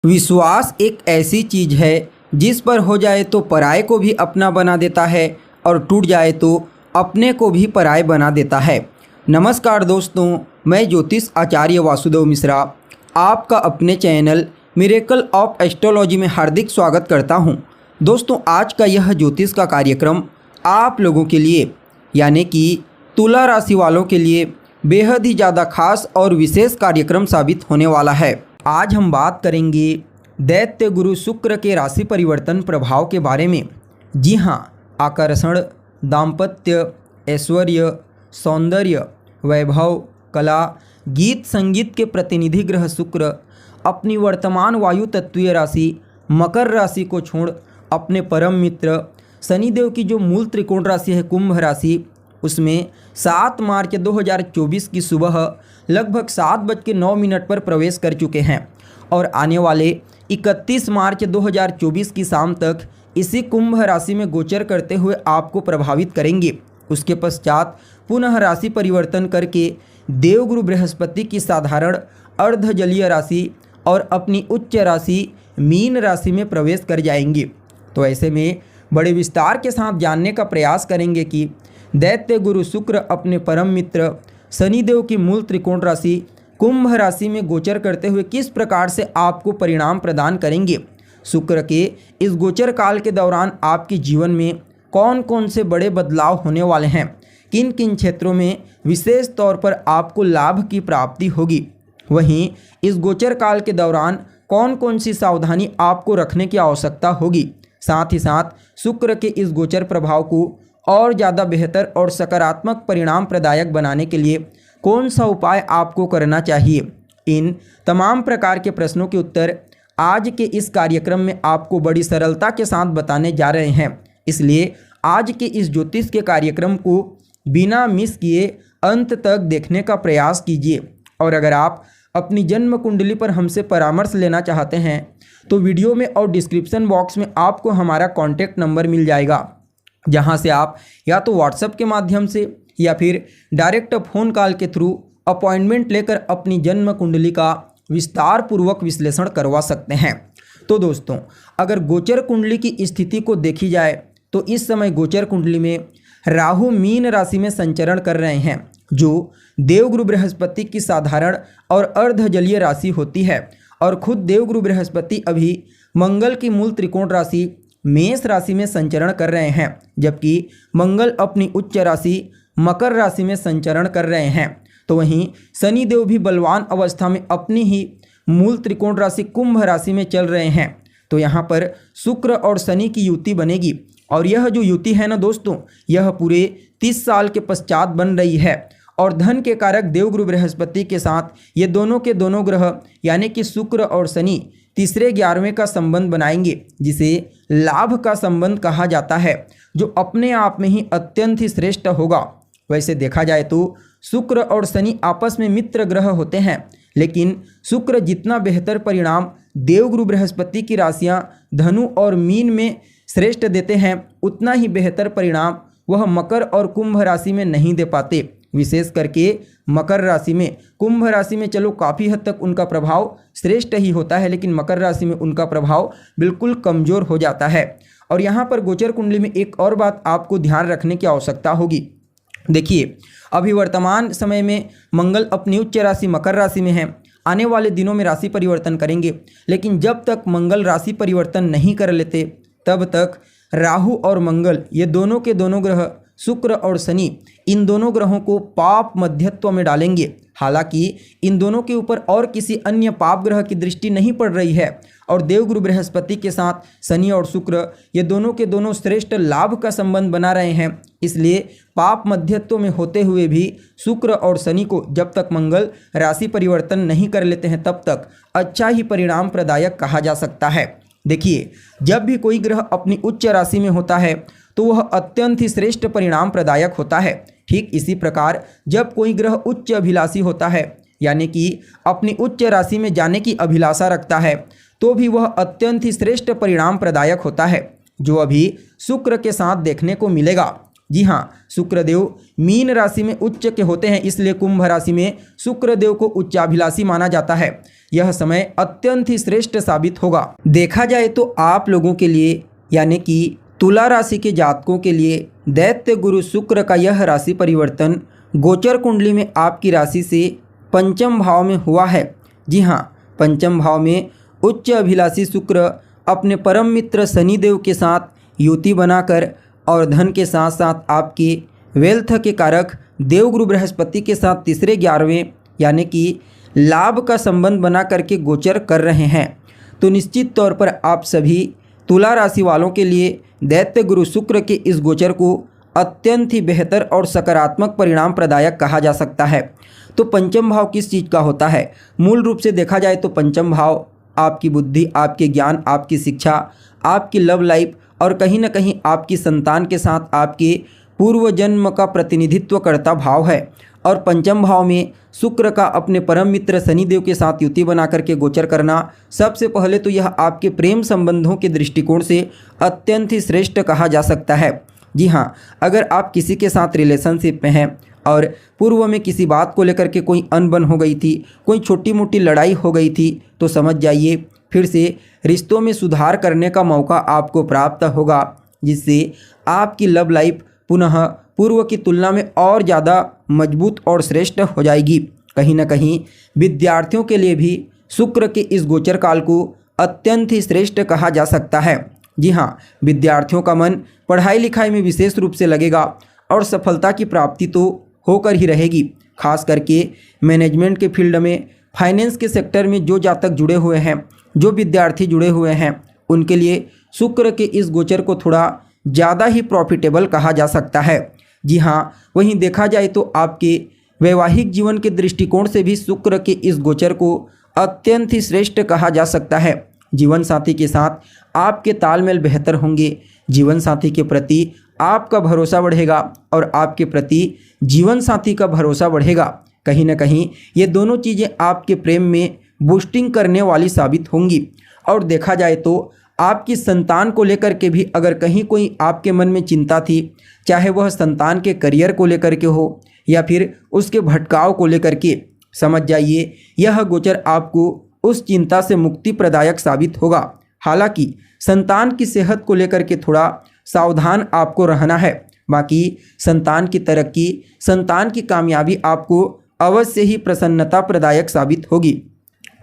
विश्वास एक ऐसी चीज है जिस पर हो जाए तो पराये को भी अपना बना देता है और टूट जाए तो अपने को भी पराये बना देता है। नमस्कार दोस्तों, मैं ज्योतिष आचार्य वासुदेव मिश्रा आपका अपने चैनल मिरेकल ऑफ एस्ट्रोलॉजी में हार्दिक स्वागत करता हूं। दोस्तों, आज का यह ज्योतिष का कार्यक्रम आप लोगों के लिए यानी कि तुला राशि वालों के लिए बेहद ही ज़्यादा खास और विशेष कार्यक्रम साबित होने वाला है। आज हम बात करेंगे दैत्य गुरु शुक्र के राशि परिवर्तन प्रभाव के बारे में। जी हाँ, आकर्षण, दाम्पत्य, ऐश्वर्य, सौंदर्य, वैभव, कला, गीत संगीत के प्रतिनिधि ग्रह शुक्र अपनी वर्तमान वायु तत्वीय राशि मकर राशि को छोड़ अपने परम मित्र शनिदेव की जो मूल त्रिकोण राशि है कुंभ राशि, उसमें 7 मार्च 2024 की सुबह लगभग 7:09 पर प्रवेश कर चुके हैं और आने वाले 31 मार्च 2024 की शाम तक इसी कुंभ राशि में गोचर करते हुए आपको प्रभावित करेंगे। उसके पश्चात पुनः राशि परिवर्तन करके देवगुरु बृहस्पति की साधारण अर्धजलीय राशि और अपनी उच्च राशि मीन राशि में प्रवेश कर जाएंगे। तो ऐसे में बड़े विस्तार के साथ जानने का प्रयास करेंगे कि दैत्य गुरु शुक्र अपने परम मित्र शनिदेव की मूल त्रिकोण राशि कुंभ राशि में गोचर करते हुए किस प्रकार से आपको परिणाम प्रदान करेंगे। शुक्र के इस गोचर काल के दौरान आपके जीवन में कौन कौन से बड़े बदलाव होने वाले हैं, किन किन क्षेत्रों में विशेष तौर पर आपको लाभ की प्राप्ति होगी, वहीं इस गोचर काल के दौरान कौन कौन सी सावधानी आपको रखने की आवश्यकता होगी। साथ ही साथ शुक्र के इस गोचर प्रभाव को और ज़्यादा बेहतर और सकारात्मक परिणाम प्रदायक बनाने के लिए कौन सा उपाय आपको करना चाहिए, इन तमाम प्रकार के प्रश्नों के उत्तर आज के इस कार्यक्रम में आपको बड़ी सरलता के साथ बताने जा रहे हैं। इसलिए आज के इस ज्योतिष के कार्यक्रम को बिना मिस किए अंत तक देखने का प्रयास कीजिए। और अगर आप अपनी जन्म कुंडली पर हमसे परामर्श लेना चाहते हैं तो वीडियो में और डिस्क्रिप्शन बॉक्स में आपको हमारा कॉन्टैक्ट नंबर मिल जाएगा, जहां से आप या तो व्हाट्सएप के माध्यम से या फिर डायरेक्ट फ़ोन कॉल के थ्रू अपॉइंटमेंट लेकर अपनी जन्म कुंडली का विस्तार पूर्वक विश्लेषण करवा सकते हैं। तो दोस्तों, अगर गोचर कुंडली की स्थिति को देखी जाए तो इस समय गोचर कुंडली में राहु मीन राशि में संचरण कर रहे हैं, जो देवगुरु बृहस्पति की साधारण और अर्धजलीय राशि होती है। और खुद देवगुरु बृहस्पति अभी मंगल की मूल त्रिकोण राशि मेष राशि में संचरण कर रहे हैं, जबकि मंगल अपनी उच्च राशि मकर राशि में संचरण कर रहे हैं। तो वहीं शनिदेव भी बलवान अवस्था में अपनी ही मूल त्रिकोण राशि कुंभ राशि में चल रहे हैं। तो यहाँ पर शुक्र और शनि की युति बनेगी और यह जो युति है ना दोस्तों, यह पूरे 30 साल के पश्चात बन रही है। और धन के कारक देवगुरु बृहस्पति के साथ ये दोनों के दोनों ग्रह यानी कि शुक्र और शनि तीसरे 11वें का संबंध बनाएंगे, जिसे लाभ का संबंध कहा जाता है, जो अपने आप में ही अत्यंत ही श्रेष्ठ होगा। वैसे देखा जाए तो शुक्र और शनि आपस में मित्र ग्रह होते हैं, लेकिन शुक्र जितना बेहतर परिणाम देवगुरु बृहस्पति की राशियां धनु और मीन में श्रेष्ठ देते हैं, उतना ही बेहतर परिणाम वह मकर और कुंभ राशि में नहीं दे पाते। विशेष करके मकर राशि में, कुंभ राशि में चलो काफ़ी हद तक उनका प्रभाव श्रेष्ठ ही होता है, लेकिन मकर राशि में उनका प्रभाव बिल्कुल कमज़ोर हो जाता है। और यहाँ पर गोचर कुंडली में एक और बात आपको ध्यान रखने की आवश्यकता होगी। देखिए, अभी वर्तमान समय में मंगल अपनी उच्च राशि मकर राशि में है, आने वाले दिनों में राशि परिवर्तन करेंगे, लेकिन जब तक मंगल राशि परिवर्तन नहीं कर लेते तब तक राहु और मंगल ये दोनों के दोनों ग्रह शुक्र और शनि इन दोनों ग्रहों को पाप मध्यत्व में डालेंगे। हालांकि इन दोनों के ऊपर और किसी अन्य पाप ग्रह की दृष्टि नहीं पड़ रही है और देवगुरु बृहस्पति के साथ शनि और शुक्र ये दोनों के दोनों श्रेष्ठ लाभ का संबंध बना रहे हैं। इसलिए पाप मध्यत्व में होते हुए भी शुक्र और शनि को जब तक मंगल राशि परिवर्तन नहीं कर लेते हैं तब तक अच्छा ही परिणाम प्रदायक कहा जा सकता है। देखिए, जब भी कोई ग्रह अपनी उच्च राशि में होता है तो वह अत्यंत ही श्रेष्ठ परिणाम प्रदायक होता है। ठीक इसी प्रकार जब कोई ग्रह उच्च अभिलाषी होता है, यानी कि अपनी उच्च राशि में जाने की अभिलाषा रखता है, तो भी वह अत्यंत ही श्रेष्ठ परिणाम प्रदायक होता है, जो अभी शुक्र के साथ देखने को मिलेगा। जी हाँ, शुक्रदेव मीन राशि में उच्च के होते हैं, इसलिए कुंभ राशि में शुक्रदेव को उच्चाभिलाषी माना जाता है। यह समय अत्यंत ही श्रेष्ठ साबित होगा। देखा जाए तो आप लोगों के लिए यानी कि तुला राशि के जातकों के लिए दैत्य गुरु शुक्र का यह राशि परिवर्तन गोचर कुंडली में आपकी राशि से पंचम भाव में हुआ है। जी हाँ, पंचम भाव में उच्च अभिलाषी शुक्र अपने परम मित्र शनिदेव के साथ युति बनाकर और धन के साथ साथ आपके वेल्थ के कारक देवगुरु बृहस्पति के साथ तीसरे 11वें यानी कि लाभ का संबंध बना करके गोचर कर रहे हैं। तो निश्चित तौर पर आप सभी तुला राशि वालों के लिए दैत्य गुरु शुक्र के इस गोचर को अत्यंत ही बेहतर और सकारात्मक परिणाम प्रदायक कहा जा सकता है। तो पंचम भाव किस चीज़ का होता है? मूल रूप से देखा जाए तो पंचम भाव आपकी बुद्धि, आपके ज्ञान, आपकी शिक्षा, आपकी लव लाइफ और कहीं ना कहीं आपकी संतान के साथ आपके पूर्व जन्म का प्रतिनिधित्व करता भाव है। और पंचम भाव में शुक्र का अपने परम मित्र शनिदेव के साथ युति बना करके गोचर करना, सबसे पहले तो यह आपके प्रेम संबंधों के दृष्टिकोण से अत्यंत ही श्रेष्ठ कहा जा सकता है। जी हाँ, अगर आप किसी के साथ रिलेशनशिप में हैं और पूर्व में किसी बात को लेकर के कोई अनबन हो गई थी, कोई छोटी मोटी लड़ाई हो गई थी, तो समझ जाइए फिर से रिश्तों में सुधार करने का मौका आपको प्राप्त होगा, जिससे आपकी लव लाइफ पुनः पूर्व की तुलना में और ज़्यादा मजबूत और श्रेष्ठ हो जाएगी। कहीं ना कहीं विद्यार्थियों के लिए भी शुक्र के इस गोचर काल को अत्यंत ही श्रेष्ठ कहा जा सकता है। जी हाँ, विद्यार्थियों का मन पढ़ाई लिखाई में विशेष रूप से लगेगा और सफलता की प्राप्ति तो होकर ही रहेगी। खास करके मैनेजमेंट के फील्ड में, फाइनेंस के सेक्टर में जो जातक जुड़े हुए हैं, जो विद्यार्थी जुड़े हुए हैं, उनके लिए शुक्र के इस गोचर को थोड़ा ज़्यादा ही प्रॉफिटेबल कहा जा सकता है। जी हाँ, वहीं देखा जाए तो आपके वैवाहिक जीवन के दृष्टिकोण से भी शुक्र के इस गोचर को अत्यंत ही श्रेष्ठ कहा जा सकता है। जीवन साथी के साथ आपके तालमेल बेहतर होंगे, जीवन साथी के प्रति आपका भरोसा बढ़ेगा और आपके प्रति जीवन साथी का भरोसा बढ़ेगा। कहीं ना कहीं ये दोनों चीज़ें आपके प्रेम में बूस्टिंग करने वाली साबित होंगी। और देखा जाए तो आपकी संतान को लेकर के भी अगर कहीं कोई आपके मन में चिंता थी, चाहे वह संतान के करियर को लेकर के हो या फिर उसके भटकाव को लेकर के, समझ जाइए यह गोचर आपको उस चिंता से मुक्ति प्रदायक साबित होगा। हालांकि संतान की सेहत को लेकर के थोड़ा सावधान आपको रहना है। बाकी संतान की तरक्की, संतान की कामयाबी आपको अवश्य ही प्रसन्नता प्रदायक साबित होगी।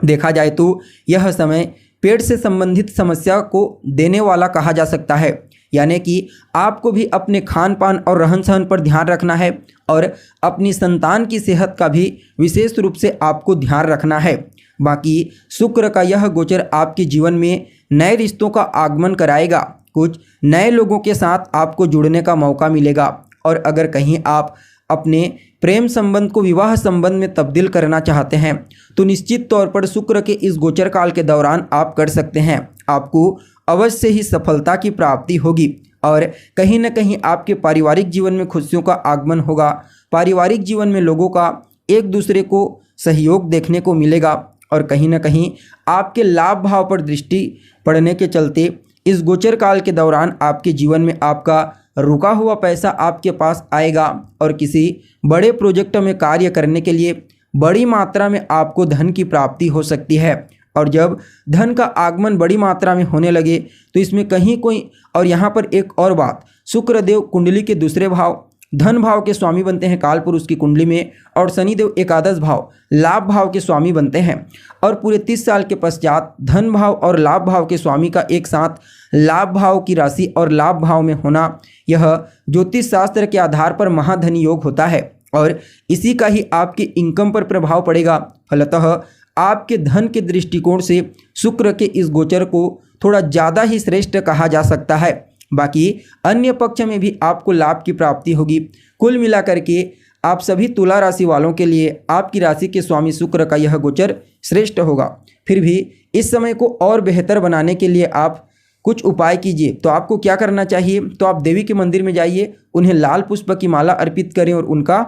देखा जाए तो यह समय पेट से संबंधित समस्या को देने वाला कहा जा सकता है, यानी कि आपको भी अपने खान पान और रहन सहन पर ध्यान रखना है और अपनी संतान की सेहत का भी विशेष रूप से आपको ध्यान रखना है। बाकी शुक्र का यह गोचर आपके जीवन में नए रिश्तों का आगमन कराएगा, कुछ नए लोगों के साथ आपको जुड़ने का मौका मिलेगा। और अगर कहीं आप अपने प्रेम संबंध को विवाह संबंध में तब्दील करना चाहते हैं तो निश्चित तौर पर शुक्र के इस गोचर काल के दौरान आप कर सकते हैं। आपको अवश्य ही सफलता की प्राप्ति होगी और कहीं ना कहीं आपके पारिवारिक जीवन में खुशियों का आगमन होगा। पारिवारिक जीवन में लोगों का एक दूसरे को सहयोग देखने को मिलेगा और कहीं ना कहीं आपके लाभ भाव पर दृष्टि पड़ने के चलते इस गोचर काल के दौरान आपके जीवन में आपका रुका हुआ पैसा आपके पास आएगा और किसी बड़े प्रोजेक्ट में कार्य करने के लिए बड़ी मात्रा में आपको धन की प्राप्ति हो सकती है। और जब धन का आगमन बड़ी मात्रा में होने लगे तो इसमें कहीं कोई, और यहाँ पर एक और बात, शुक्रदेव कुंडली के दूसरे भाव धन भाव के स्वामी बनते हैं काल पुरुष की कुंडली में, और शनिदेव एकादश भाव लाभ भाव के स्वामी बनते हैं। और पूरे 30 साल के पश्चात धन भाव और लाभ भाव के स्वामी का एक साथ लाभ भाव की राशि और लाभ भाव में होना, यह ज्योतिष शास्त्र के आधार पर महाधनी योग होता है और इसी का ही आपके इनकम पर प्रभाव पड़ेगा। फलतः आपके धन के दृष्टिकोण से शुक्र के इस गोचर को थोड़ा ज़्यादा ही श्रेष्ठ कहा जा सकता है। बाकी अन्य पक्ष में भी आपको लाभ की प्राप्ति होगी। कुल मिलाकर के आप सभी तुला राशि वालों के लिए आपकी राशि के स्वामी शुक्र का यह गोचर श्रेष्ठ होगा। फिर भी इस समय को और बेहतर बनाने के लिए आप कुछ उपाय कीजिए। तो आपको क्या करना चाहिए, तो आप देवी के मंदिर में जाइए, उन्हें लाल पुष्प की माला अर्पित करें और उनका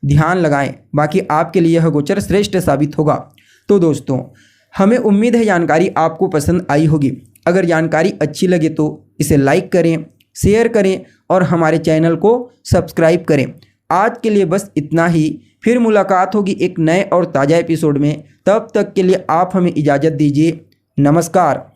ध्यान लगाएं। बाकी आपके लिए यह गोचर श्रेष्ठ साबित होगा। तो दोस्तों, हमें उम्मीद है जानकारी आपको पसंद आई होगी। अगर जानकारी अच्छी लगे तो इसे लाइक करें, शेयर करें और हमारे चैनल को सब्सक्राइब करें। आज के लिए बस इतना ही। फिर मुलाकात होगी एक नए और ताज़ा एपिसोड में। तब तक के लिए आप हमें इजाज़त दीजिए। नमस्कार।